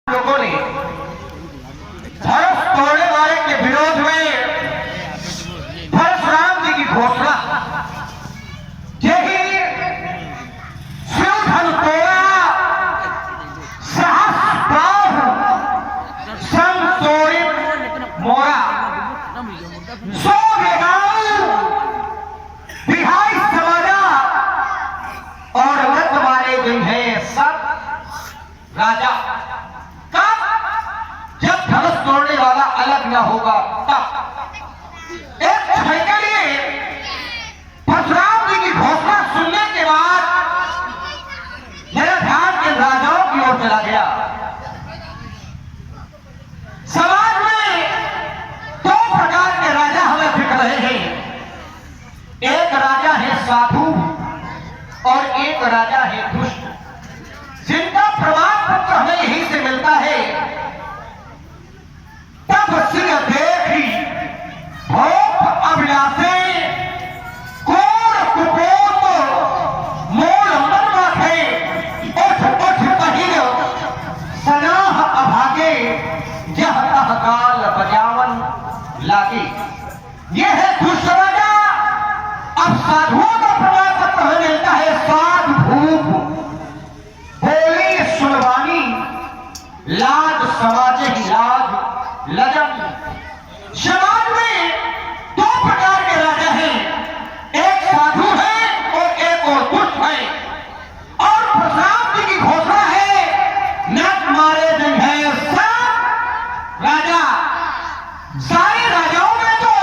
लोगों ने धर्म तोड़ने वाले के विरोध में परशुराम जी की घोषणा, यही शिव धन तोड़ा सहस्त्रार श्रम तोड़ित मोरा सो बिहाई समाजा और मत मारे गए हैं सब राजा। जब धनुष तोड़ने वाला अलग न होगा तब एक क्षण के लिए परशुराम जी की घोषणा सुनने के बाद मेरा ध्यान इन राजाओं की ओर चला गया। समाज में दो प्रकार के राजा हमें दिख रहे हैं। एक राजा है साधु और एक राजा है दुष्ट, जिनका प्रमाण पत्र हमें यहीं से मिलता है। तब सिंह देखी भोग अभिलाषे कोर कुपोत मूल मर्म थे उठ उठ पहिर सनाह अभागे यह तह काल बजावन लागे। यह है दुष्ट राजा। अब साधुओं का प्रमाण पत्र हमें मिलता है। साधु भूप बोली सुनवानी लाज समाज ही लाज लजन। समाज में दो प्रकार के राजा हैं, एक साधु है और एक और दुष्ट है। और परशुराम जी की घोषणा है नट मारे दिन है सब राजा। सारे राजाओं में तो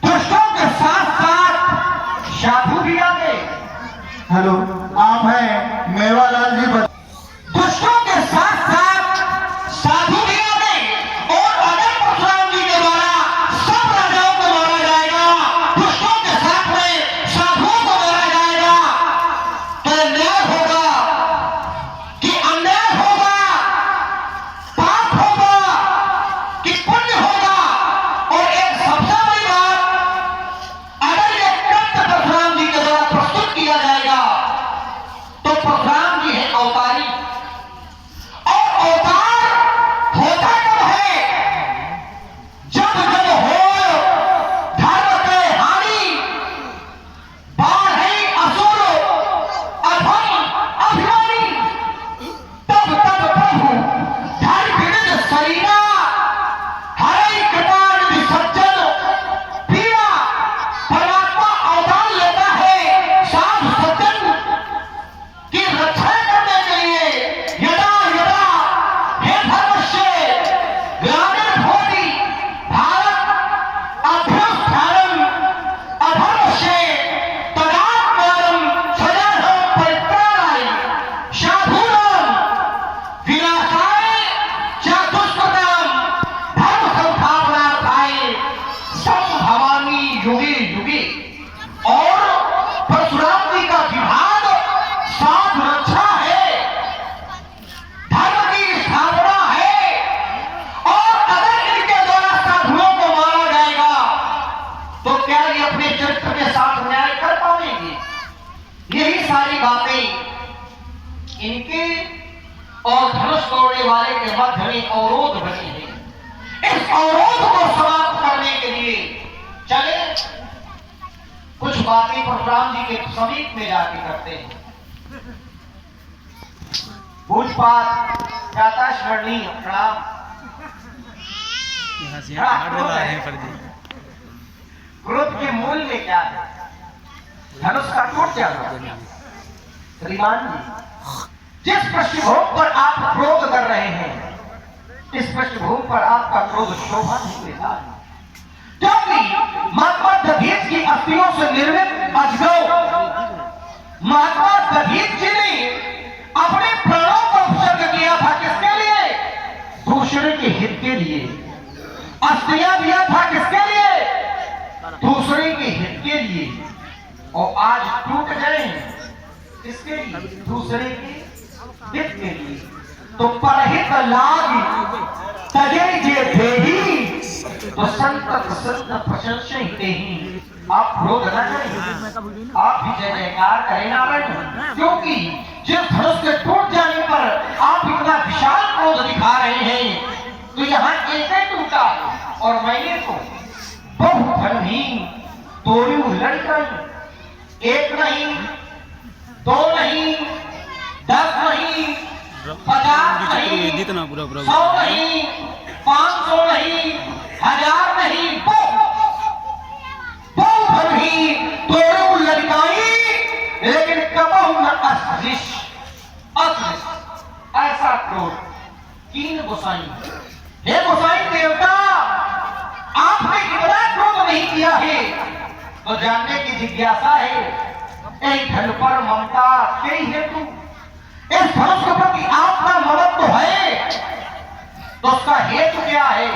दुष्टों के साथ साथ साधु भी आ गए। हेलो, आप हैं मेवालाल जी। दुष्टों के साथ साथ साधु भी आ गए। और अगर परशुराम जी के द्वारा सब राजाओं को मारा जाएगा, दुष्टों के साथ में साधुओं को मारा जाएगा, तो न्याय होगा कि अन्याय होगा, पाप होगा कि पुण्य होगा। और एक सबसे बड़ी बात, अगर ये कृत्य परशुराम जी के द्वारा प्रस्तुत किया जाएगा तो परशुराम जी है अवतारी। यही सारी बातें इनके और धनुष तोड़ने वाले के मध्य में अवरोध बनी है। इस अवरोध को समाप्त करने के लिए चले कुछ बातें परशुराम जी के समीप में जाके करते हैं। पूजपाठ प्रातः स्मरणीय प्रणाम। क्रोध के मूल में क्या है? धनुष का टूट जाना। श्रीमान जी, जिस पृष्ठभूमि पर आप क्रोध कर रहे हैं, इस पृष्ठभूमि पर आपका क्रोध शोभा नहीं देता, क्योंकि महात्मा दधीच की अस्थियों से निर्मित अजगौ महात्मा दधीच जी ने अपने प्राणों को उत्सर्ग किया था। किसके लिए? दूसरे के हित के लिए। अस्थियां दिया था किसके लिए? दूसरे के हित के लिए। और आज टूट गए किसके लिए? दूसरे के हित के लिए। तो परहित लाग तजे जे देही तो संत संत प्रशंसा ही देही। आप क्रोध न करें, आप भी जय जयकार करें नारायण, क्योंकि जिस धनुष के टूट जाने पर आप और मैंने तो बहुत धनी तोड़ी लड़का, एक नहीं, दो नहीं, 10 नहीं, 50 नहीं, 100 नहीं, 500 नहीं, 1000 नहीं, बहुत धनी तोड़ी लड़काई, लेकिन कबहू न असलिश ऐसा क्रोध। कीन गोसाई, हे गोसाई देवता, आपने इतना क्रोध नहीं किया है तो जानने की जिज्ञासा है, एक धन पर ममता कई है तू, इस धनुष के प्रति आपका मदद तो है, तो उसका हेतु क्या है,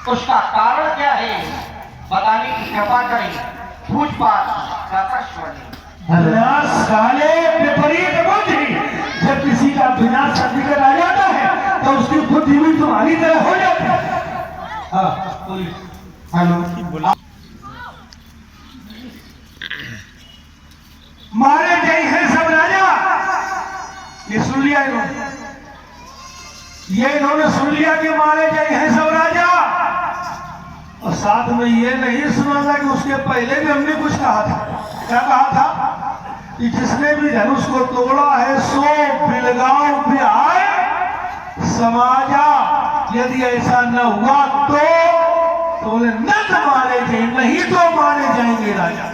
उसका कारण क्या है, बताने की कृपा करें। पूछपाछ का साले विपरीत बुद्धि, जब किसी का विनाश निकल आ जाता है तो उसकी बुद्धि भी तुम्हारी तरह हो जाती है। हेलो, मारे गए हैं सब राजा, ये सुन लिया इन्होंने, ये इन्होंने सुन लिया कि मारे गए हैं सब राजा, और साथ में ये नहीं सुना था कि उसके पहले भी हमने कुछ कहा था। क्या कहा था कि जिसने भी धनुष को तोड़ा है सो बिलगांव पे आए समाजा, यदि ऐसा न हुआ तो बोले न तो मारे जाए, नहीं तो मारे जाएंगे राजा।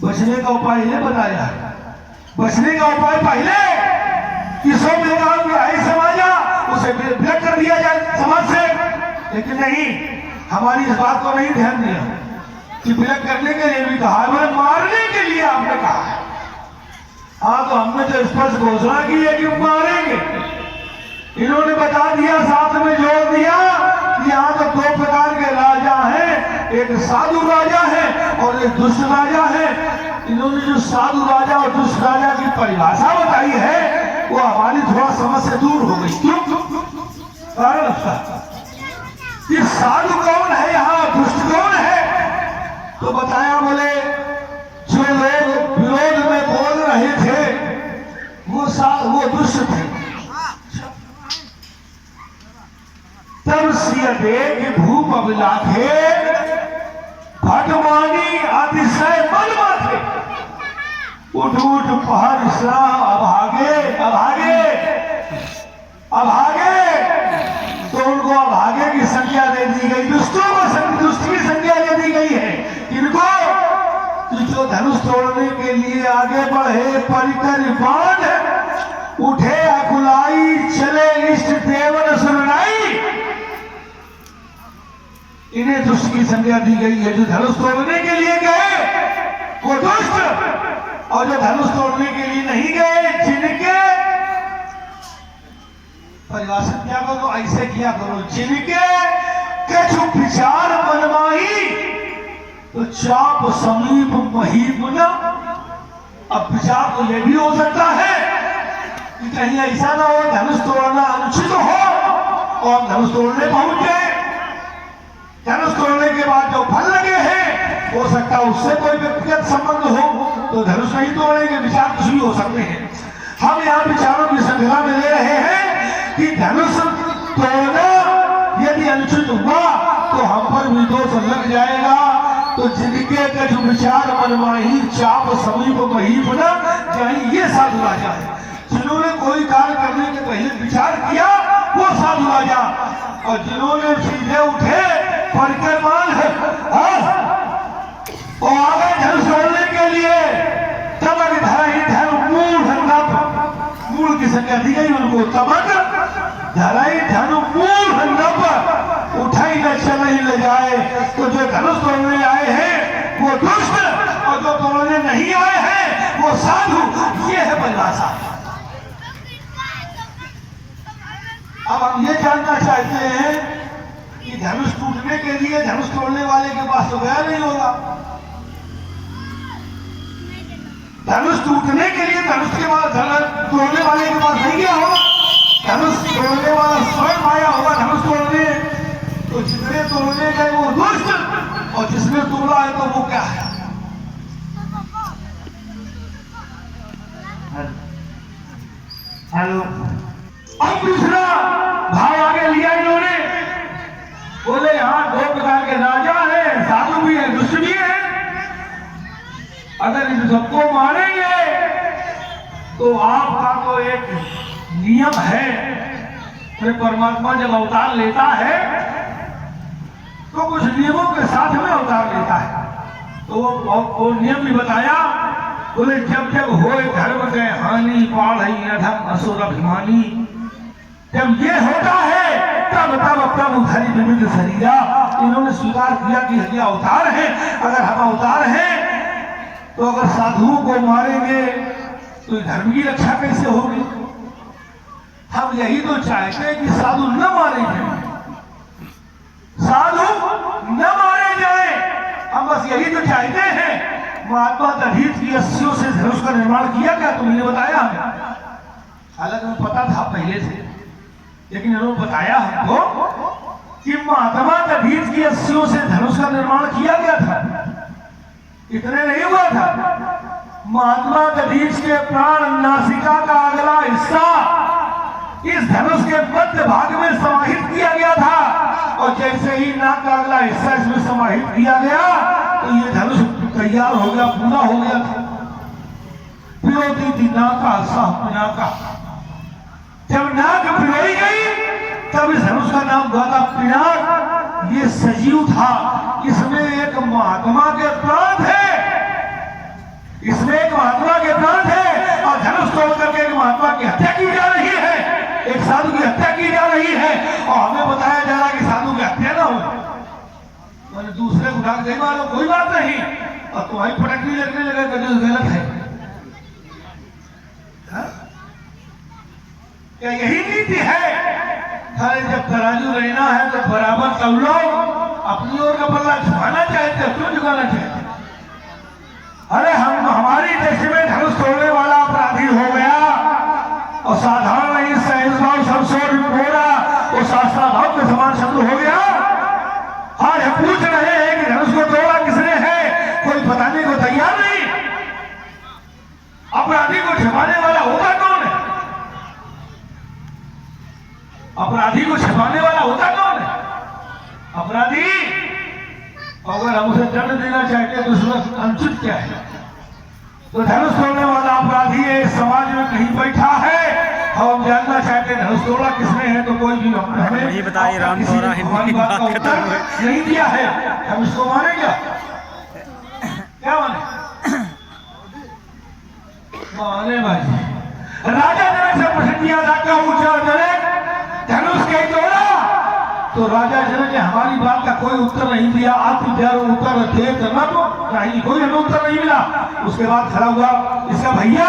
बचने का उपाय इन्हें बताया, बचने का उपाय पहले कि सो बिलगांव पे आए समाजा, उसे विलग कर दिया जाए समाज से, लेकिन नहीं, हमारी इस बात को नहीं ध्यान दिया कि विलग करने के लिए भी कहा है, मैंने मारने के लिए आपने कहा है। हाँ, तो हमने तो स्पष्ट घोषणा की है कि मारेंगे। इन्होंने बता दिया, साथ में जोड़ दिया कि यहाँ तो 2 प्रकार के राजा हैं, एक साधु राजा है और एक दुष्ट राजा है। इन्होंने जो साधु राजा और दुष्ट राजा की परिभाषा बताई है वो हमारी थोड़ा समझ से दूर हो गई। क्यों? कारण कि साधु कौन है, यहाँ दुष्ट कौन है, तो बताया, बोले जो लोग विरोध में बोल रहे थे वो दुष्ट थे। तब सियते कि भूप अभिलाखे भटवानी अतिशय मन माथे, उठ उठ पहर इस्लाम अभागे अभागे अभागे, तो उनको अभागे की संज्ञा दे दी गई, दुष्टों को दुष्ट की संज्ञा दे दी गई है। इनको जो धनुष तोड़ने के लिए आगे बढ़े परिकर बांध उठे अकुलाई, चले इष्ट देवन सुरनाई, इन्हें दुष्ट की संज्ञा दी गई है। जो धनुष तोड़ने के लिए गए वो दुष्ट, और जो धनुष तोड़ने के लिए नहीं गए, जिनके परिभाषित क्या करो तो ऐसे किया करो, जिनके कछु विचार मनमाही तो चाप समीप महीप न। अब विचार तो ये भी हो सकता है कि कहीं ऐसा ना हो धनुष तोड़ना अनुचित हो और धनुष तोड़ने पहुंच गए, धनुष तोड़ने के बाद जो फल लगे हैं हो सकता है उससे कोई व्यक्तिगत संबंध हो तो धनुष नहीं तोड़ेंगे, विचार कुछ भी हो सकते हैं। हम यहाँ विचारों की श्रृंखला में ले रहे हैं कि धनुष तोड़ना यदि अनुचित हुआ तो हम पर भी दोष लग जाएगा। तो जिनके कछ विचार मनमाही चाप समीप महीप न जाए, ये साधु राजा है। जिन्होंने कोई कार्य करने के पहले विचार किया वो साधु राजा, और जिन्होंने सीधे उठे पढ़कर मान है और आगे धनुष तोड़ने के लिए तमक धराई धन मूल की संज्ञा दी गई उनको। तमक धराई धनु मूल नप उठाई न चल ही ले जाए। तो जो धनुष तोड़ने आए हैं वो दुष्ट और जो तोड़ने नहीं आए हैं वो साधु, ये है परिभाषा। अब हम ये जानना चाहते हैं कि धनुष टूटने के लिए धनुष तोड़ने वाले के पास तो गया नहीं होगा, धनुष टूटने के लिए धनुष के बाद तोड़ने वाले के पास नहीं गया होगा, धनुष तोड़ने वाला स्वयं आया होगा धनुष तोड़ने। तो जितने तोड़ने गए वो दुष्ट और जिसने तोड़ा है तो वो क्या है। हेलो, अब दूसरा भाव आगे लिया इन्होंने तो आपका तो एक नियम है, फिर परमात्मा जब अवतार लेता है तो कुछ नियमों के साथ में अवतार लेता है। तो वो नियम भी बताया, बोले जब जब होए धर्म के हानि पाढ़ई अधम असुर अभिमानी, जब ये होता है तब तब प्रभु धरि विविध शरीरा। इन्होंने स्वीकार किया कि ये अवतार है। अगर हम अवतार हैं तो अगर साधुओं को मारेंगे तो धर्म की रक्षा कैसे होगी? हम यही तो चाहते हैं कि साधु न मारे जाए, साधु न मारे जाए, हम बस यही तो चाहते हैं। महात्मा दधीच की अस्सियों से धनुष का निर्माण किया क्या? तुमने बताया हमें, हालांकि हमें पता था पहले से, लेकिन इन्होंने बताया हमको कि महात्मा दधीच की अस्सियों से धनुष का निर्माण किया गया था। इतने नहीं हुआ था, महात्मा दधीच के प्राण नासिका का अगला हिस्सा इस धनुष के मध्य भाग में समाहित किया गया था, और जैसे ही नाक का अगला हिस्सा इसमें समाहित किया गया तो ये धनुष तैयार हो गया, पूरा हो गया था। पिरोती थी नाका सह पिनाका, जब नाक पिरोई गई तब इस धनुष का नाम हुआ था पिनाक। ये सजीव था, इसमें एक महात्मा के प्राण थे, इसमें एक महात्मा के प्राण थे, और धनुष तोड़ करके एक महात्मा की हत्या की जा रही है, एक साधु की हत्या की जा रही है, और हमें बताया जा रहा है कि साधु की हत्या ना हो। मैंने दूसरे को ढाक दे मारो कोई बात नहीं, और तुम्हारी पटकनी लगने लगा तो जो गलत है। हा? क्या यही नीति है? अरे जब तराजू रहना है तो बराबर सब लोग अपनी ओर का पल्ला झुकाना चाहते हैं, क्यों झुकाना चाहते? अरे हम हमारी देश में धनुष तोड़ने वाला अपराधी हो गया, और साधारण नहीं सहजभाव सबसोर बोरा वो शास्त्रा भाव के समान शब्द हो गया। आज हम पूछ रहे हैं कि धनुष को तोड़ा किसने है, कोई बताने को तैयार नहीं। अपराधी को छिपाने वाला होता कौन है? अपराधी को छिपाने वाला होता कौन है? अपराधी अगर हम उसे दंड देना चाहते हैं तो उसमें अनुचित क्या है? तो धनुष तोड़ने वाला अपराधी है, समाज में कहीं बैठा है, और हम जानना चाहते हैं धनुष तोड़ा किसने है, तो कोई भी हमें नहीं बताइए। राम गौरा हमारी बात का उत्तर नहीं दिया है, हम इसको माने क्या माने? माने भाई। राजा जनक से प्रश्न किया था क्या ऊंचा जनक धनुष कहीं तोड़ा, तो राजा जनक ने हमारी बात का कोई उत्तर नहीं दिया। आत्मविचार उत्तर दे करना तो नहीं, कोई हमें उत्तर नहीं मिला। उसके बाद खड़ा हुआ इसका भैया,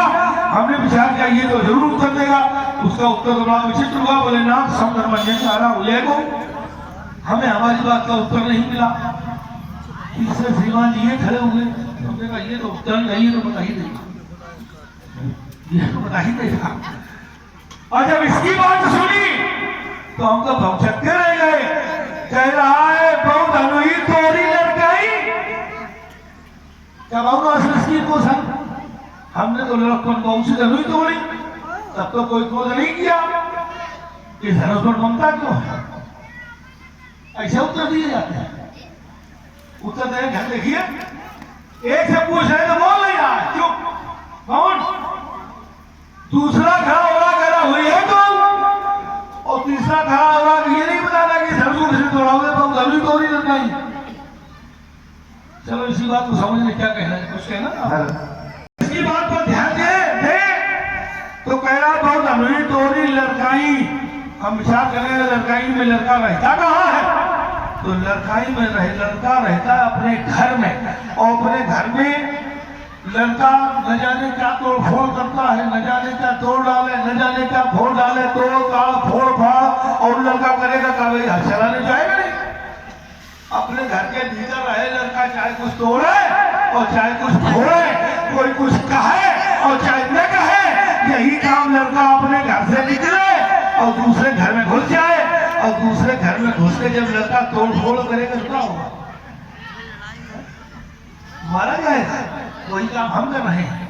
हमने विचार किया ये तो जरूर उत्तर देगा। उसका उत्तर तो बड़ा विचित्र हुआ, बोले ना को हमें हमारी बात का उत्तर नहीं मिला। इससे श्रीमान जी ये खड़े हुए, हमने कहा ये तो उत्तर नहीं, तो बता ही देगा, ये तो बता ही देगा। और जब इसकी बात सुनी तो हम तो भौचक्के रह गए। कह रहा है बहुत अनुई तोरी लड़काई, क्या बाबू असली को सर हमने तो लड़कपन बहुत सी अनुई तोड़ी, तब तो कोई क्रोध नहीं किया। इस धनुष पर ममता क्यों है? ऐसे उत्तर दिए जाते हैं। उत्तर देने ध्यान देखिए, एक से पूछ रहे तो बोल नहीं रहा है, क्यों? कौन? दूसरा खड़ा हो रहा कह रहा हुई है तो, और तीसरा खड़ा हो रहा ये नहीं बता रहा कि धनुष को किसी तोड़ा हुआ तो धनुष तोड़ी लगना ही। चलो इसी बात को समझने क्या कहना है, कुछ कहना इसकी बात पर ध्यान दे तो कह रहा बहुत धनुष तोड़ी लड़काई। हम विचार करें लड़काई में लड़का रहता कहाँ है? तो लड़काई में लड़का रहता है अपने घर में, और अपने घर में लड़का न जाने क्या तोड़ फोड़ करता है, न जाने क्या तोड़ डाले, न जाने क्या फोड़ डाले, तोड़ ताड़ फोड़ फाड़, और लड़का करेगा कागज हाथ चलाने जाएगा नहीं। अपने घर के भीतर रहे लड़का, चाहे कुछ तोड़े और चाहे कुछ फोड़े, कोई कुछ कहे और चाहे न कहे, यही काम लड़का अपने घर से निकले और दूसरे घर में घुस जाए, और दूसरे घर में घुस के जब लड़का तोड़ फोड़ करेगा तो क्या होगा? मारा जाएगा। वही काम हम कर रहे हैं,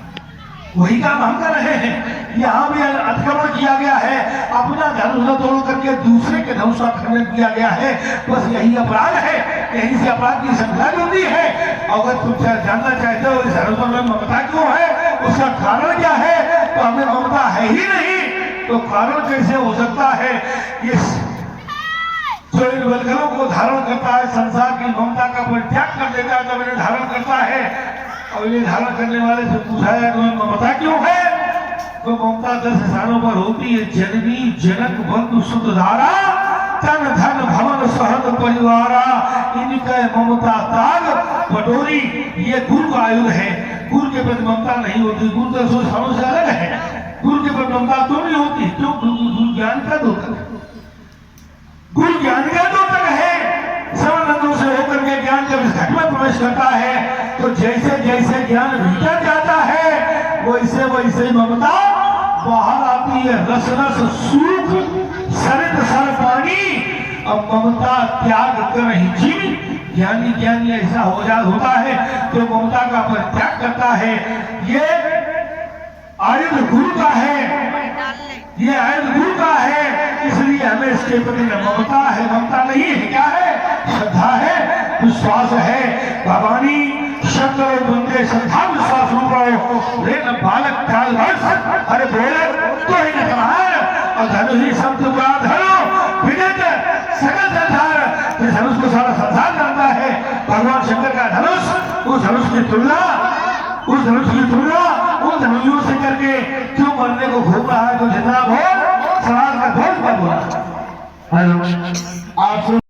वही काम हम कर रहे हैं। यहाँ भी अतिक्रमण किया गया है, अपना धनुष तोड़ करके दूसरे के धनुष का खंडन किया गया है। बस यही अपराध है, यहीं से अपराध की संख्या जुड़ी है। अगर तुम जानना चाहते हो इस धनुष में ममता क्यों है, उसका कारण क्या है, तो हमें ममता है ही नहीं, तो कारण कैसे हो सकता है? ये जो इन वल्गरों को धारण करता है, संसार की ममता का परित्याग कर देता है, तब इन्हें धारण करता है। और इन्हें धारण करने वाले से पूछा है तो ममता क्यों है? तो ममता 10 स्थानों पर होती है। जननी जनक बंधु सुत धारा, तन धन भवन सहद परिवारा, इनका ममता ताग बटोरी। ये गुरु का आयुध है। गुरु के प्रति ममता नहीं होती। गुरु का स्थानों से अलग है। गुरु के प्रति ममता क्यों नहीं होती? क्यों? गुरु ज्ञान का द्योतक है। गुरु ज्ञान का द्योतक है। सर्वानंदों से होकर के ज्ञान जब इस घट में प्रवेश करता है तो जैसे जैसे ज्ञान भीतर जाता है वैसे वैसे ममता बाहर आती है। रस रस सूख सरित सर पानी, अब ममता त्याग कर ही जीवी। ज्ञानी ज्ञानी ऐसा होता है जो ममता का परित्याग करता है। ये आयुध गुरु का है, ये आयुध गुरु का है, इसलिए हमें इसके प्रति ममता है। ममता नहीं है, क्या है? श्रद्धा है, विश्वास है। भवानी शंकर बंदे श्रद्धा विश्वास रूप रहो। लेकिन बालक काल वर्ष अरे बोले तो ही न और धनुष ही शब्द का धनो विदित सकल संसार। जिस धनुष को सारा संसार जानता है भगवान शंकर का धनुष, उस धनुष की तुलना उन धनुषों से करके क्यों मरने को घूम रहा है? तो जितना हो समाज का बहुत बोला। आप